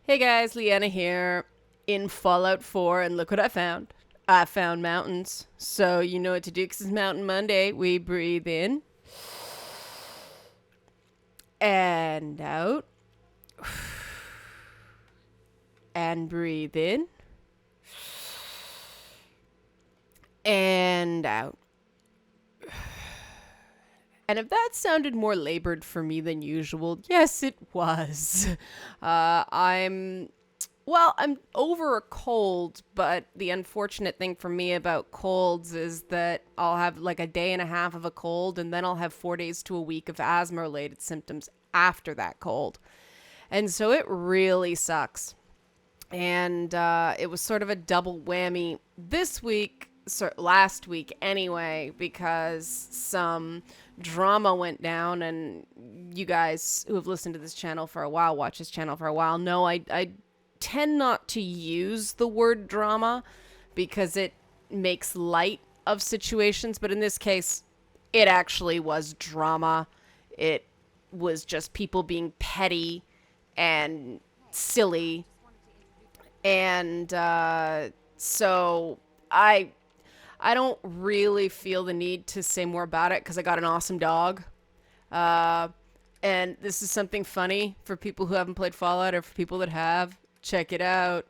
Hey guys, Liana here in Fallout 4, and look what I found. I found mountains. So you know what to do because it's Mountain Monday. We breathe in and out and breathe in and out. And if that sounded more labored for me than usual, yes, it was. I'm over a cold, but the unfortunate thing for me about colds is that I'll have like a day and a half of a cold, and then I'll have 4 days to a week of asthma related symptoms after that cold. And so it really sucks. And it was sort of a double whammy this week, last week anyway, because some drama went down. And you guys who have listened to this channel for a while, watch this channel for a while, know I tend not to use the word drama because it makes light of situations. But in this case, it actually was drama. It was just people being petty and silly. And so I don't really feel the need to say more about it because I got an awesome dog. Uh, and this is something funny for people who haven't played Fallout or for people that have. Check it out.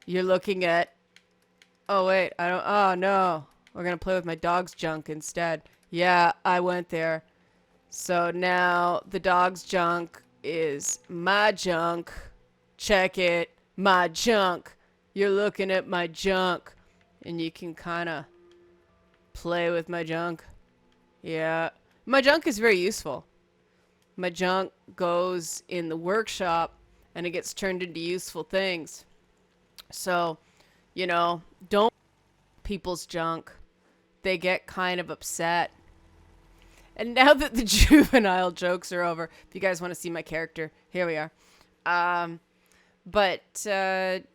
You're looking at. Oh, wait. I don't. Oh, no. We're going to play with my dog's junk instead. Yeah, I went there. So now the dog's junk is my junk. Check it. My junk. You're looking at my junk. And you can kind of play with my junk. Yeah. My junk is very useful. My junk goes in the workshop and it gets turned into useful things. So, don't people's junk. They get kind of upset. And now that the juvenile jokes are over, if you guys want to see my character, here we are.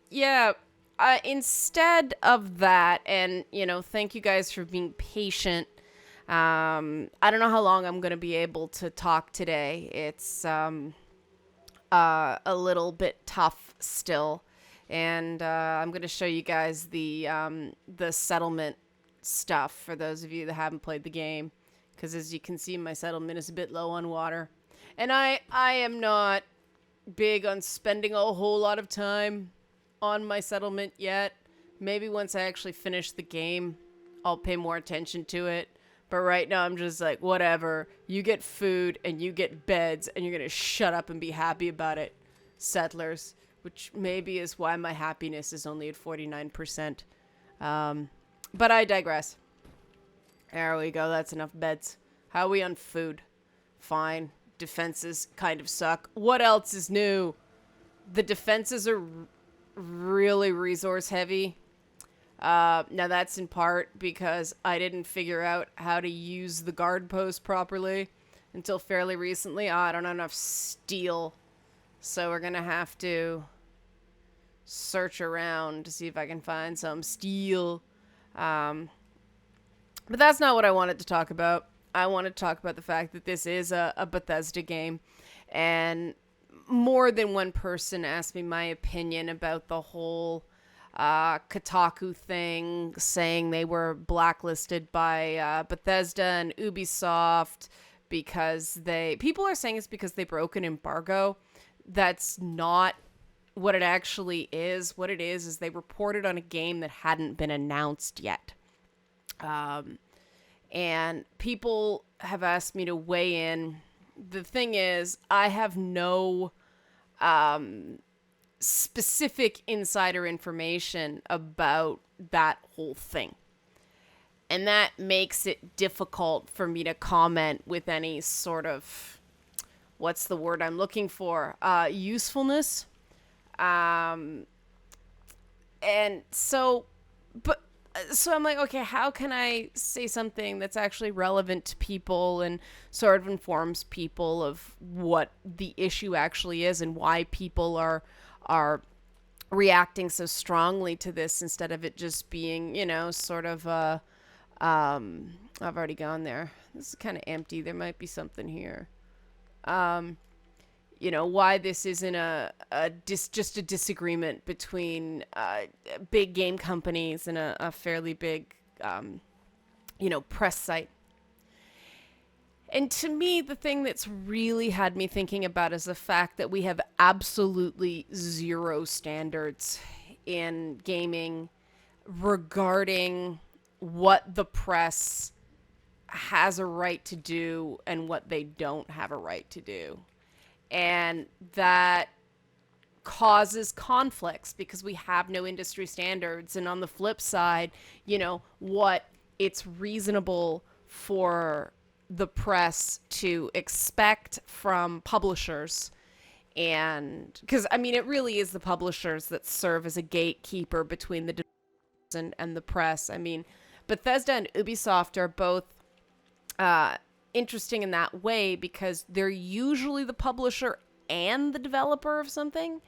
Yeah, instead of that, and, thank you guys for being patient. I don't know how long I'm going to be able to talk today. It's a little bit tough still. And I'm going to show you guys the settlement stuff for those of you that haven't played the game. Because as you can see, my settlement is a bit low on water. And I am not big on spending a whole lot of time on my settlement yet. Maybe once I actually finish the game, I'll pay more attention to it. But right now I'm just like, whatever. You get food and you get beds and you're going to shut up and be happy about it, settlers. Which maybe is why my happiness is only at 49%. But I digress. There we go. That's enough beds. How are we on food? Fine. Defenses kind of suck. What else is new? The defenses are really resource heavy. Now that's in part because I didn't figure out how to use the guard post properly until fairly recently. I don't have enough steel. So we're going to have to search around to see if I can find some steel. But that's not what I wanted to talk about. I want to talk about the fact that this is a Bethesda game. And more than one person asked me my opinion about the whole Kotaku thing, saying they were blacklisted by Bethesda and Ubisoft because people are saying it's because they broke an embargo. That's not what it actually is. What it is they reported on a game that hadn't been announced yet. And people have asked me to weigh in. The thing is, I have no specific insider information about that whole thing. And that makes it difficult for me to comment with any sort of, what's the word I'm looking for? Usefulness. And so, so I'm like, okay, how can I say something that's actually relevant to people and sort of informs people of what the issue actually is and why people are reacting so strongly to this instead of it just being, sort of I've already gone there. This is kind of empty. There might be something here. why this isn't just a disagreement between big game companies and a fairly big, press site. And to me, the thing that's really had me thinking about is the fact that we have absolutely zero standards in gaming regarding what the press has a right to do and what they don't have a right to do. And that causes conflicts because we have no industry standards. And on the flip side, what it's reasonable for the press to expect from publishers. And because it really is the publishers that serve as a gatekeeper between the and the press. Bethesda and Ubisoft are both interesting in that way because they're usually the publisher and the developer of something,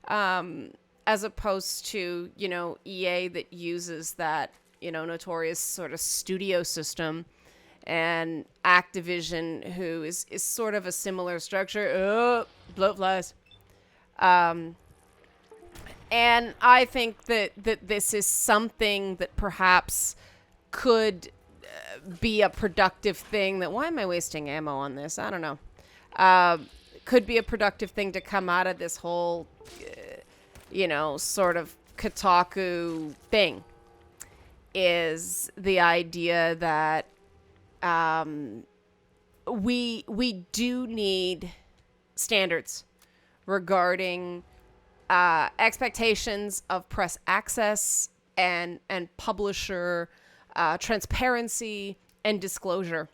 as opposed to EA that uses that notorious sort of studio system, and Activision, who is sort of a similar structure. Bloat flies. And I think that this is something that perhaps could be a productive thing. Why am I wasting ammo on this? I don't know. Could be a productive thing to come out of this whole, sort of Kotaku thing, is the idea that we do need standards regarding expectations of press access and publisher transparency and disclosure.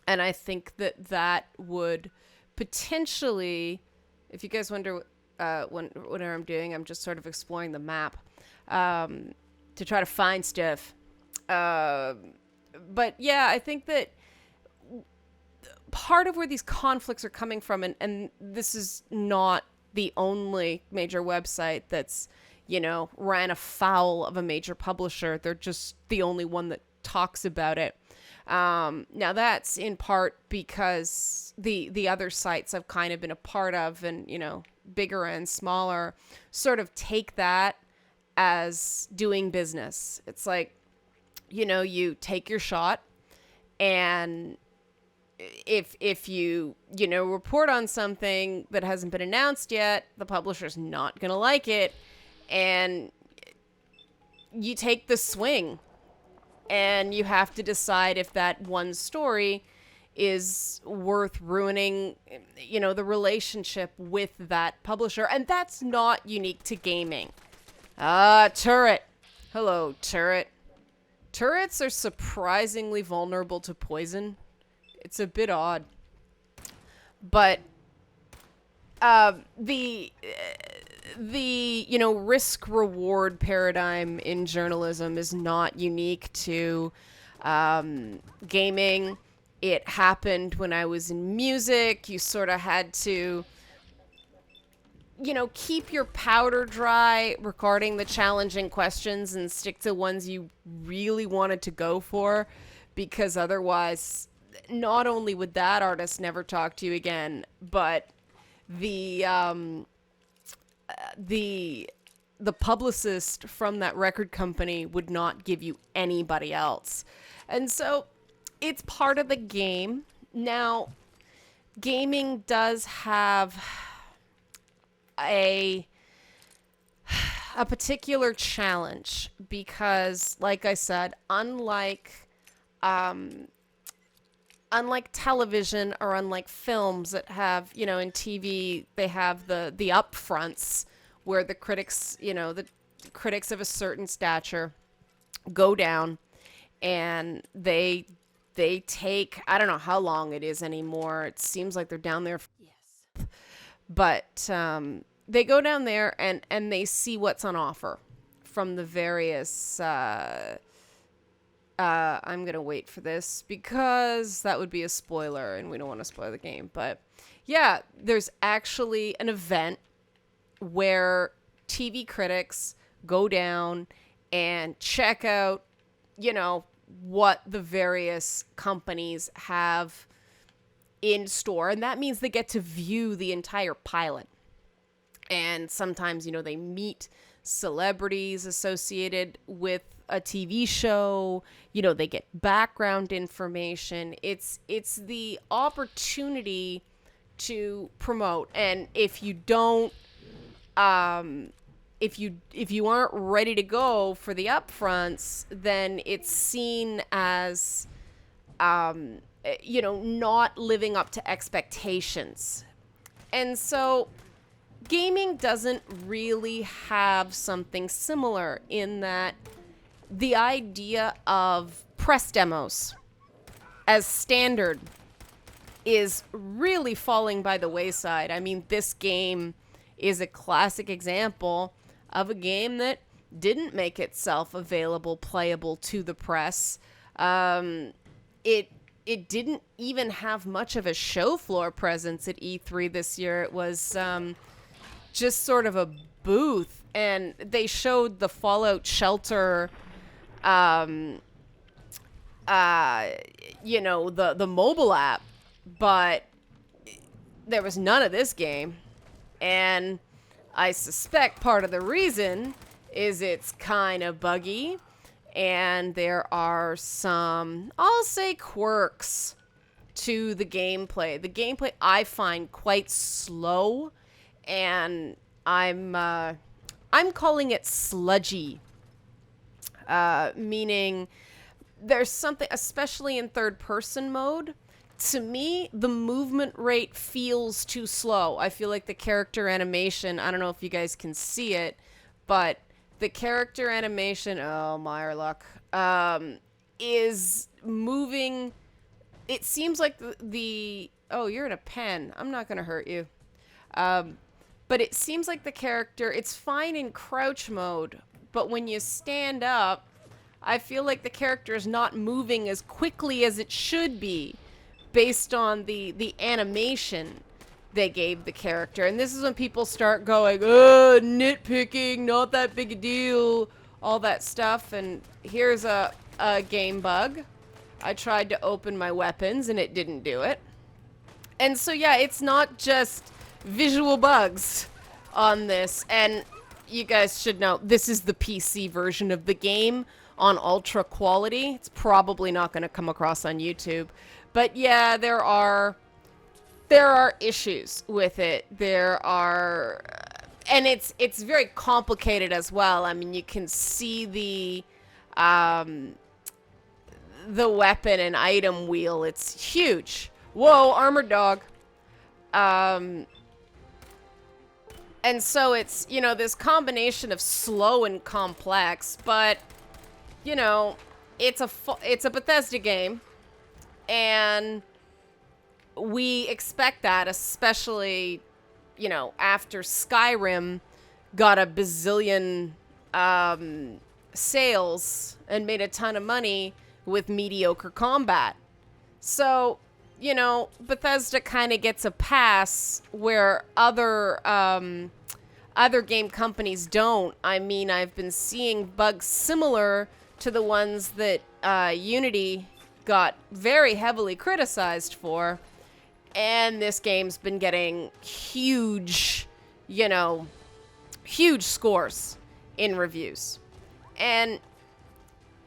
And I think that would potentially, if you guys wonder whatever I'm doing, I'm just sort of exploring the map to try to find stuff. But yeah, I think that part of where these conflicts are coming from, and this is not the only major website that's, ran afoul of a major publisher. They're just the only one that talks about it. Now that's in part because the other sites I've kind of been a part of, and, bigger and smaller, sort of take that as doing business. It's like, you take your shot, and if you report on something that hasn't been announced yet, the publisher's not gonna like it, and you take the swing, and you have to decide if that one story is worth ruining, the relationship with that publisher. And that's not unique to gaming. Turret. Hello, Turret. Turrets are surprisingly vulnerable to poison. It's a bit odd. But the risk reward paradigm in journalism is not unique to gaming. It happened when I was in music. You sort of had to keep your powder dry regarding the challenging questions and stick to ones you really wanted to go for, because otherwise, not only would that artist never talk to you again, but the publicist from that record company would not give you anybody else. And so it's part of the game. Now, gaming does have a particular challenge because, like I said, unlike television or unlike films that have, in TV, they have the upfronts where the critics, the critics of a certain stature go down and they take, I don't know how long it is anymore. It seems like they're down there. Yes. But they go down there and they see what's on offer from the various, I'm going to wait for this because that would be a spoiler and we don't want to spoil the game. But yeah, there's actually an event where TV critics go down and check out, what the various companies have in store, and that means they get to view the entire pilot. And sometimes, they meet celebrities associated with a TV show, they get background information. It's the opportunity to promote. And if you don't, if you aren't ready to go for the upfronts, then it's seen as, not living up to expectations. And so gaming doesn't really have something similar in that the idea of press demos as standard is really falling by the wayside. I mean, this game is a classic example of a game that didn't make itself available, playable to the press. It didn't even have much of a show floor presence at E3 this year. It was just sort of a booth, and they showed the Fallout Shelter, the mobile app, but there was none of this game. And I suspect part of the reason is it's kind of buggy, and there are some, I'll say, quirks to the gameplay. The gameplay I find quite slow, and I'm calling it sludgy, meaning there's something, especially in third-person mode. To me, the movement rate feels too slow. I feel like the character animation, I don't know if you guys can see it, but the character animation, oh, Meyerluck, is moving. It seems like oh, you're in a pen. I'm not going to hurt you. But it seems like the character, it's fine in crouch mode, but when you stand up, I feel like the character is not moving as quickly as it should be based on the animation they gave the character. And this is when people start going, nitpicking, not that big a deal, all that stuff. And here's a game bug. I tried to open my weapons and it didn't do it. And so, yeah, it's not just visual bugs on this. And you guys should know, this is the PC version of the game on ultra quality. It's probably not going to come across on YouTube. But yeah, there are issues with it. There are, and it's very complicated as well. I mean, you can see the weapon and item wheel. It's huge. Whoa, armored dog. And so it's, this combination of slow and complex, but, it's a Bethesda game, and we expect that, especially, after Skyrim got a bazillion sales and made a ton of money with mediocre combat. So, Bethesda kind of gets a pass where other game companies don't. I mean, I've been seeing bugs similar to the ones that Unity got very heavily criticized for. And this game's been getting huge scores in reviews. And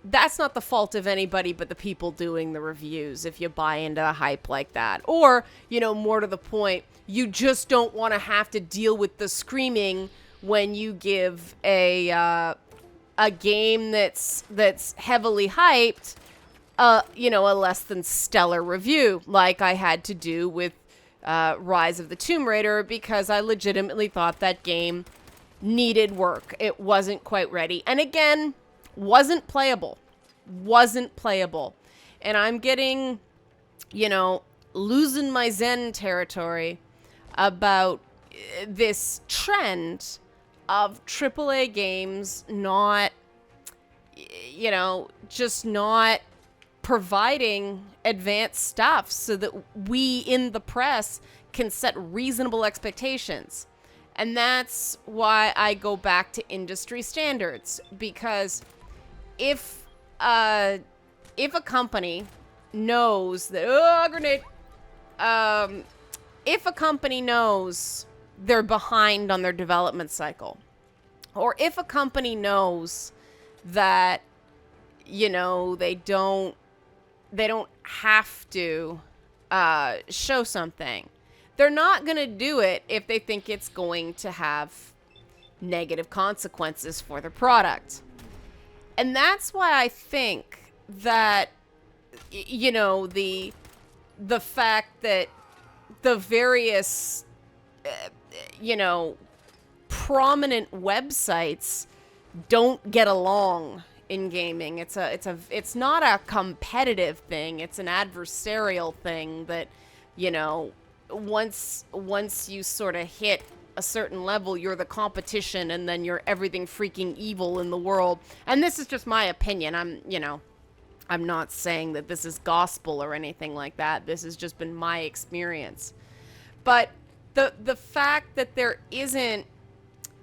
that's not the fault of anybody but the people doing the reviews if you buy into the hype like that. Or, more to the point, you just don't want to have to deal with the screaming when you give a game that's heavily hyped a less than stellar review, like I had to do with Rise of the Tomb Raider, because I legitimately thought that game needed work. It wasn't quite ready. And again, wasn't playable. And I'm getting, losing my zen territory about this trend of AAA games not, just not providing advanced stuff so that we in the press can set reasonable expectations. And that's why I go back to industry standards, because if a company knows that, grenade, if a company knows they're behind on their development cycle, or if a company knows that, they don't have to show something, they're not going to do it if they think it's going to have negative consequences for their product. And that's why I think that, the fact that the various, you know, prominent websites don't get along in gaming. It's not a competitive thing. It's an adversarial thing that, once you sort of hit a certain level, you're the competition, and then you're everything freaking evil in the world. And this is just my opinion. I'm not saying that this is gospel or anything like that. This has just been my experience. But the fact that there isn't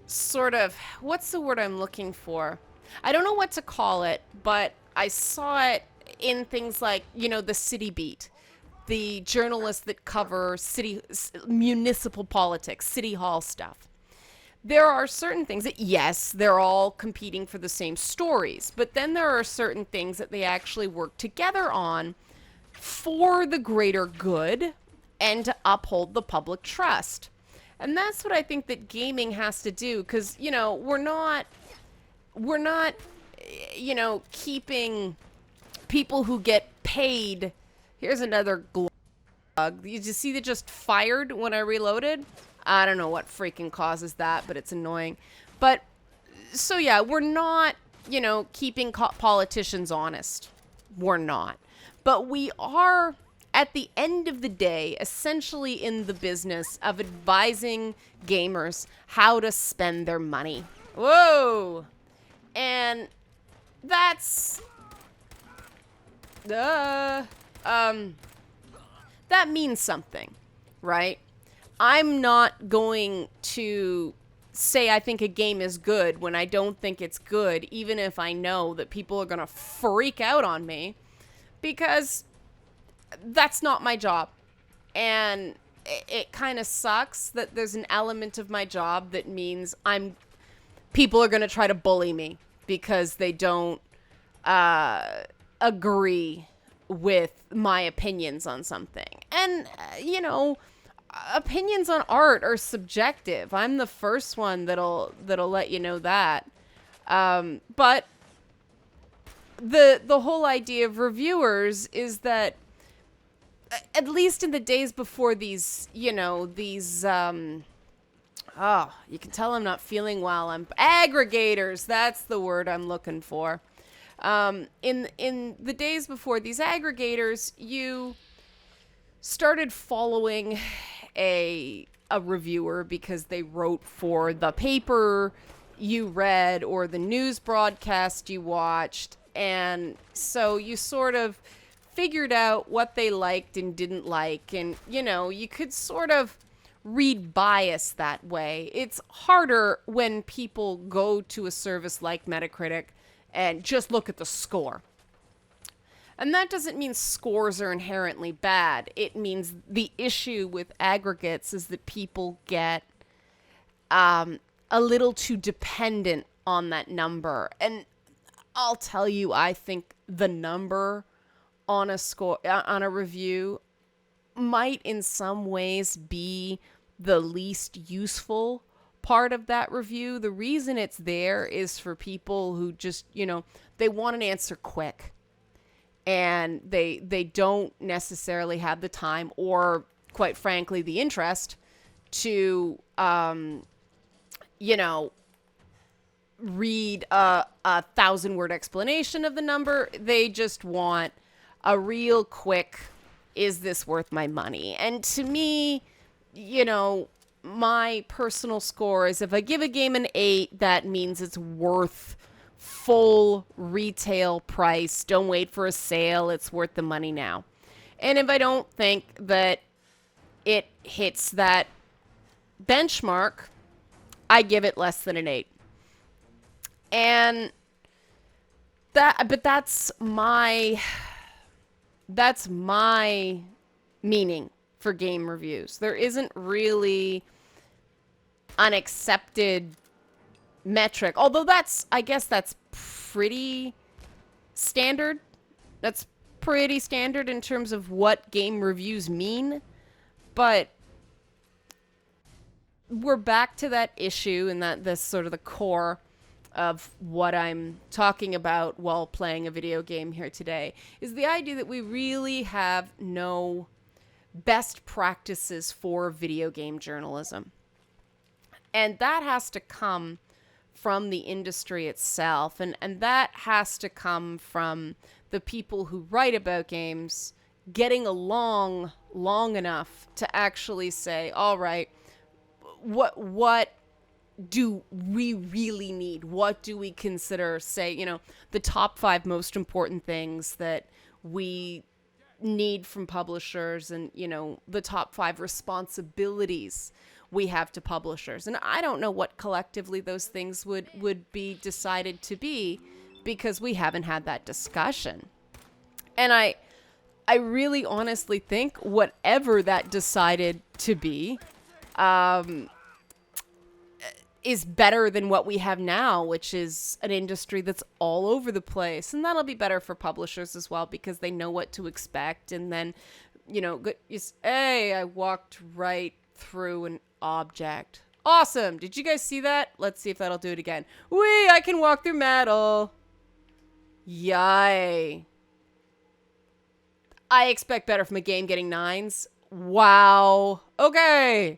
sort of, what's the word I'm looking for? I don't know what to call it, but I saw it in things like, the City Beat, the journalists that cover municipal politics, city hall stuff. There are certain things that, yes, they're all competing for the same stories, but then there are certain things that they actually work together on for the greater good and to uphold the public trust. And that's what I think that gaming has to do, because, we're not, keeping people who get paid. Here's another glug. Did you see that just fired when I reloaded? I don't know what freaking causes that, but it's annoying. But, so yeah, we're not, keeping politicians honest. We're not. But we are, at the end of the day, essentially in the business of advising gamers how to spend their money. Whoa! And that's... that means something, right? I'm not going to say I think a game is good when I don't think it's good, even if I know that people are going to freak out on me, because that's not my job. And it kind of sucks that there's an element of my job that means people are going to try to bully me because they don't agree with my opinions on something. And, opinions on art are subjective. I'm the first one that'll let you know that. But the whole idea of reviewers is that, at least in the days before these, you can tell I'm not feeling well. Aggregators, that's the word I'm looking for. In the days before these aggregators, you started following a reviewer because they wrote for the paper you read or the news broadcast you watched. And so you sort of figured out what they liked and didn't like. And, you could sort of read bias that way. It's harder when people go to a service like Metacritic and just look at the score. And that doesn't mean scores are inherently bad. It means the issue with aggregates is that people get a little too dependent on that number. And I'll tell you, I think the number on a review might in some ways be the least useful part of that review. The reason it's there is for people who just, they want an answer quick. And they don't necessarily have the time or, quite frankly, the interest to, read a 1,000-word explanation of the number. They just want a real quick, is this worth my money? And to me, my personal score is if I give a game an 8, that means it's worth full retail price. Don't wait for a sale. It's worth the money now. And if I don't think that it hits that benchmark, I give it less than an 8. And that's my meaning for game reviews. There isn't really an accepted metric, although I guess that's pretty standard. That's pretty standard in terms of what game reviews mean. But we're back to that issue, and that's sort of the core of what I'm talking about while playing a video game here today, is the idea that we really have no best practices for video game journalism. And that has to come from the industry itself, and that has to come from the people who write about games getting along long enough to actually say, all right, what do we really need? What do we consider, say, the top 5 most important things that we need from publishers, and, the top 5 responsibilities we have to publishers. And I don't know what collectively those things would be decided to be, because we haven't had that discussion. And I really honestly think whatever that decided to be, is better than what we have now, which is an industry that's all over the place. And that'll be better for publishers as well, because they know what to expect. And then, hey, I walked right through an object. Awesome. Did you guys see that? Let's see if that'll do it again. Whee, I can walk through metal. Yay. I expect better from a game getting 9s. Wow. Okay.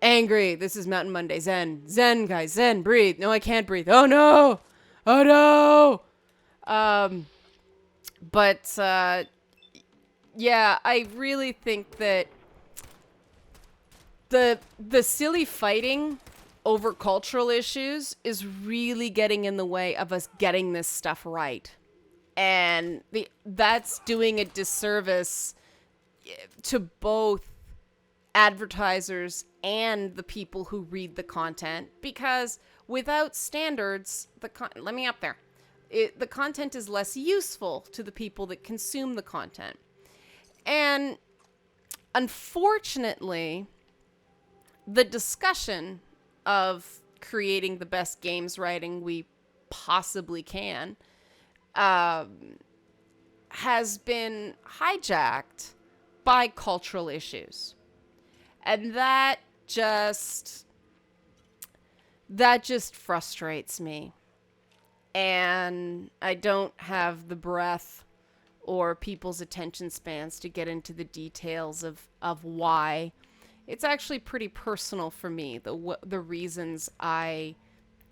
Angry. This is Mountain Monday. Zen. Zen, guys. Zen. Breathe. No, I can't breathe. Oh, no. Oh, no. Yeah, I really think that the silly fighting over cultural issues is really getting in the way of us getting this stuff right. And that's doing a disservice to both advertisers and the people who read the content, because without standards, let me up there. The content is less useful to the people that consume the content. And unfortunately, the discussion of creating the best games writing we possibly can has been hijacked by cultural issues. And that just frustrates me. And I don't have the breath or people's attention spans to get into the details of why. It's actually pretty personal for me, the reasons I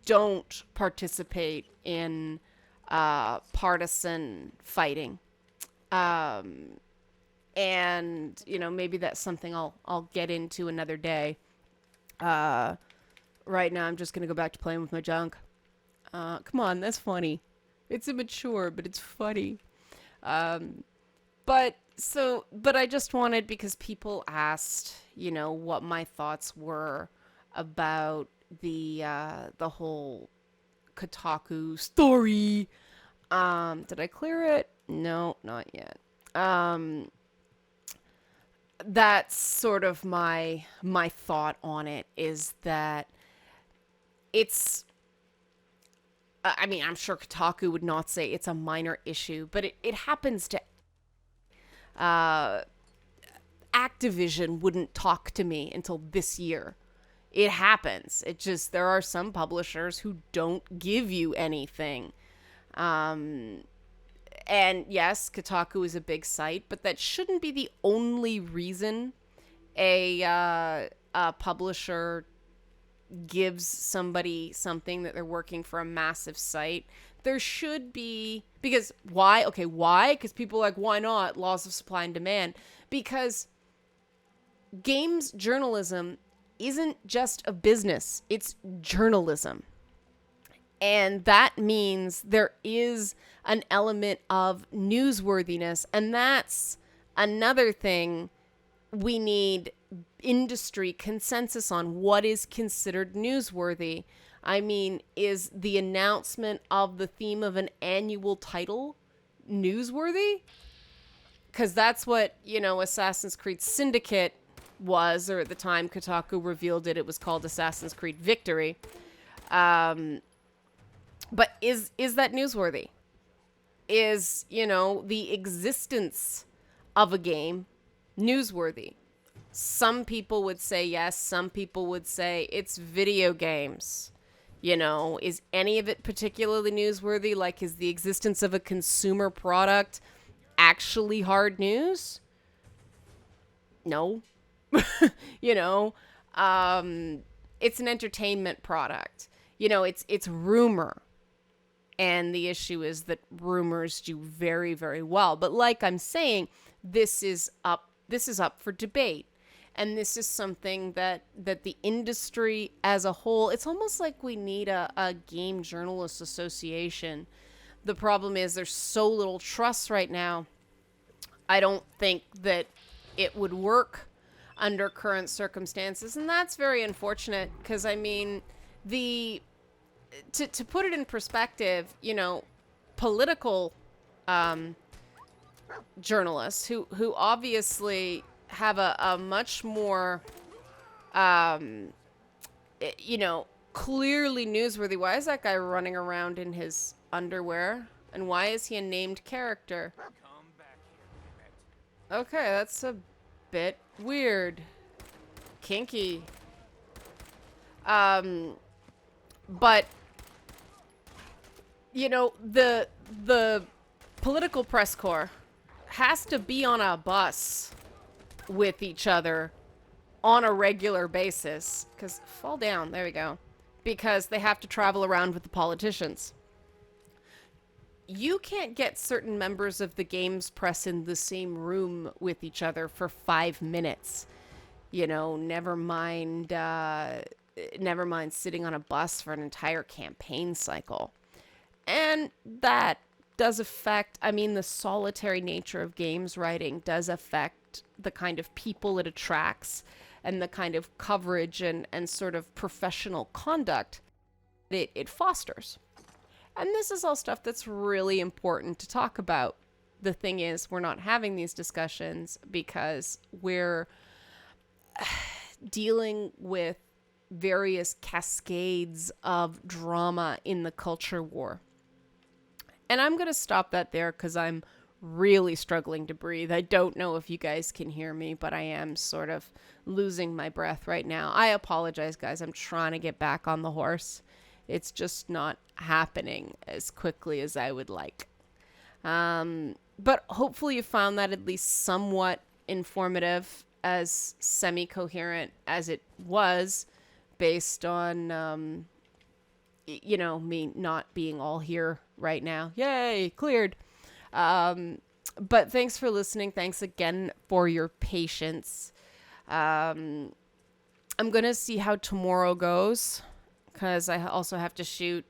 don't participate in partisan fighting. And, maybe that's something I'll get into another day. Right now, I'm just going to go back to playing with my junk. Come on, that's funny. It's immature, but it's funny. But I just wanted, because people asked, what my thoughts were about the whole Kotaku story. Did I clear it? No, not yet. That's sort of my thought on it, is that it's, I'm sure Kotaku would not say it's a minor issue, but it happens to, Activision wouldn't talk to me until this year. It happens. There are some publishers who don't give you anything. And yes, Kotaku is a big site, but that shouldn't be the only reason a publisher gives somebody something that they're working for a massive site. There should be, because why? Okay, why? Because people are like, why not? Laws of supply and demand. Because games journalism isn't just a business, it's journalism. And that means there is an element of newsworthiness. And that's another thing we need industry consensus on. What is considered newsworthy? Is the announcement of the theme of an annual title newsworthy? because that's what, Assassin's Creed Syndicate was, or at the time Kotaku revealed it was called Assassin's Creed Victory. But is that newsworthy? Is, the existence of a game newsworthy? Some people would say yes, some people would say it's video games. Is any of it particularly newsworthy? Like, is the existence of a consumer product actually hard news? No. you know, it's an entertainment product. It's rumor. And the issue is that rumors do very, very well. But like I'm saying, this is up for debate. And this is something that the industry as a whole, it's almost like we need a game journalists association. The problem is there's so little trust right now. I don't think that it would work under current circumstances. And that's very unfortunate because, I mean, to put it in perspective, political journalists who obviously have a much more, clearly newsworthy. Why is that guy running around in his underwear? And why is he a named character? Okay, that's a bit weird. Kinky. But, the political press corps has to be on a bus with each other on a regular basis. Fall down, there we go. Because they have to travel around with the politicians. You can't get certain members of the games press in the same room with each other for 5 minutes. Never mind sitting on a bus for an entire campaign cycle. And that does affect, the solitary nature of games writing does affect the kind of people it attracts and the kind of coverage and sort of professional conduct it fosters. And this is all stuff that's really important to talk about. The thing is, we're not having these discussions because we're dealing with various cascades of drama in the culture war. And I'm going to stop that there because I'm really struggling to breathe. I don't know if you guys can hear me, but I am sort of losing my breath right now. I apologize, guys. I'm trying to get back on the horse. It's just not happening as quickly as I would like. But hopefully you found that at least somewhat informative, as semi-coherent as it was, based on, me not being all here right now. Yay, cleared. But thanks for listening. Thanks again for your patience. I'm going to see how tomorrow goes, because I also have to shoot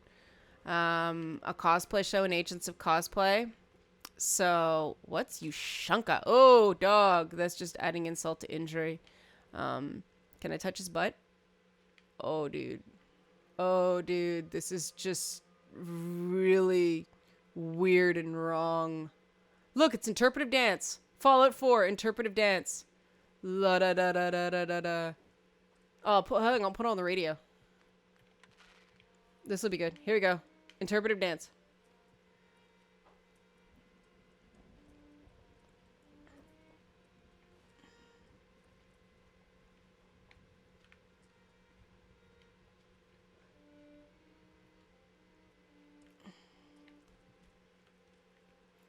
a cosplay show in Agents of Cosplay. So, what's Yushunka? Oh, dog. That's just adding insult to injury. Can I touch his butt? Oh, dude. Oh, dude. This is just really weird and wrong. Look, it's interpretive dance. Fallout 4, interpretive dance. La da da da da da da da. Oh, hang on. Put it on the radio. This will be good. Here we go. Interpretive dance.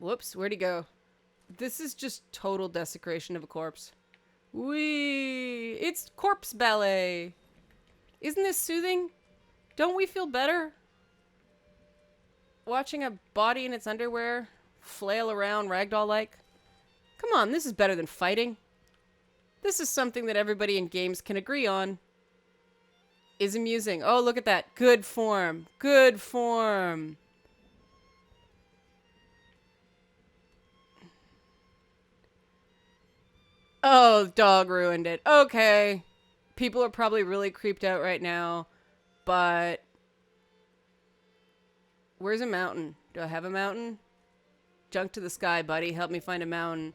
Whoops, where'd he go? This is just total desecration of a corpse. Whee! It's corpse ballet. Isn't this soothing? Don't we feel better? Watching a body in its underwear flail around ragdoll-like? Come on, this is better than fighting. This is something that everybody in games can agree on. Is amusing. Oh, look at that. Good form. Good form. Oh, dog ruined it. Okay. People are probably really creeped out right now, but where's a mountain? Do I have a mountain? Junk to the sky, buddy. Help me find a mountain.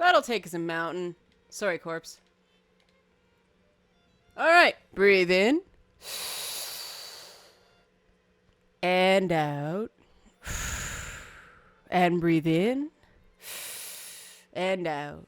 That'll take us a mountain. Sorry, corpse. All right, breathe in. And out. And breathe in. And out.